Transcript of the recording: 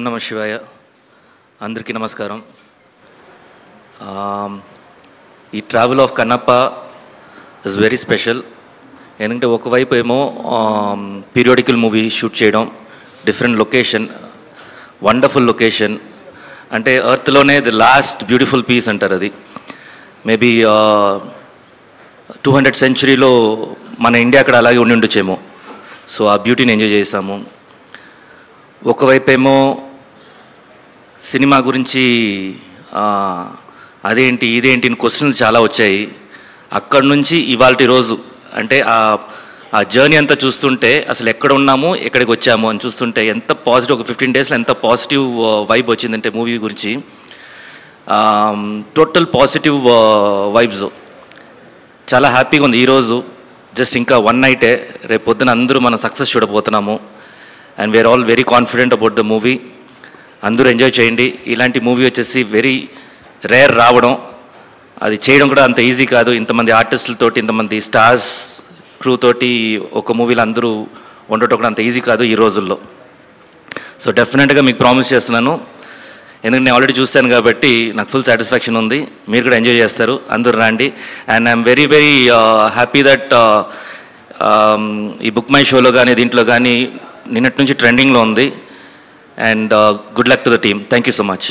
నమ శివాయ. అందరికీ నమస్కారం. ఈ travel of Kannappa is very special. ఎందుకంటే ఒకవైపు ఏమో పీరియాడికల్ మూవీ షూట్ చేయడం, డిఫరెంట్ లొకేషన్, వండర్ఫుల్ లొకేషన్, అంటే ఎర్త్లోనే ది లాస్ట్ బ్యూటిఫుల్ పీస్ అంటారు. అది మేబీ 200th సెంచరీలో మన ఇండియా అక్కడ అలాగే ఉండి ఉండొచ్చేమో. సో ఆ బ్యూటీని ఎంజాయ్ చేసాము. ఒకవైపు ఏమో సినిమా గురించి అదేంటి ఇదేంటి క్వశ్చన్లు చాలా వచ్చాయి. అక్కడి నుంచి ఇవాల్టి రోజు అంటే ఆ జర్నీ అంతా చూస్తుంటే అసలు ఎక్కడ ఉన్నాము ఎక్కడికి వచ్చాము అని చూస్తుంటే ఎంత పాజిటివ్, ఒక 15 డేస్లో ఎంత పాజిటివ్ వైబ్ వచ్చిందంటే మూవీ గురించి. Total positive vibes. చాలా హ్యాపీగా ఉంది ఈరోజు. జస్ట్ ఇంకా 1 నైటే, రేపు పొద్దున అందరూ మనం సక్సెస్ చూడబోతున్నాము. And we are all very confident about the movie. అందరూ ఎంజాయ్ చేయండి. ఇలాంటి మూవీ వచ్చేసి వెరీ రేర్ రావడం, అది చేయడం కూడా అంత ఈజీ కాదు. ఇంతమంది ఆర్టిస్టులతోటి, ఇంతమంది స్టార్స్ క్రూ తోటి ఒక మూవీలో అందరూ ఉండటం కూడా అంత ఈజీ కాదు ఈ రోజుల్లో. సో డెఫినెట్గా మీకు ప్రామిస్ చేస్తున్నాను, ఎందుకంటే నేను ఆల్రెడీ చూస్తాను కాబట్టి నాకు ఫుల్ సాటిస్ఫాక్షన్ ఉంది. మీరు కూడా ఎంజాయ్ చేస్తారు. అందరూ రండి. And I'm very very happy that ఈ బుక్ మై షోలో కానీ దీంట్లో కానీ నిన్నటి నుంచి ట్రెండింగ్లో ఉంది. And good luck to the team. Thank you so much.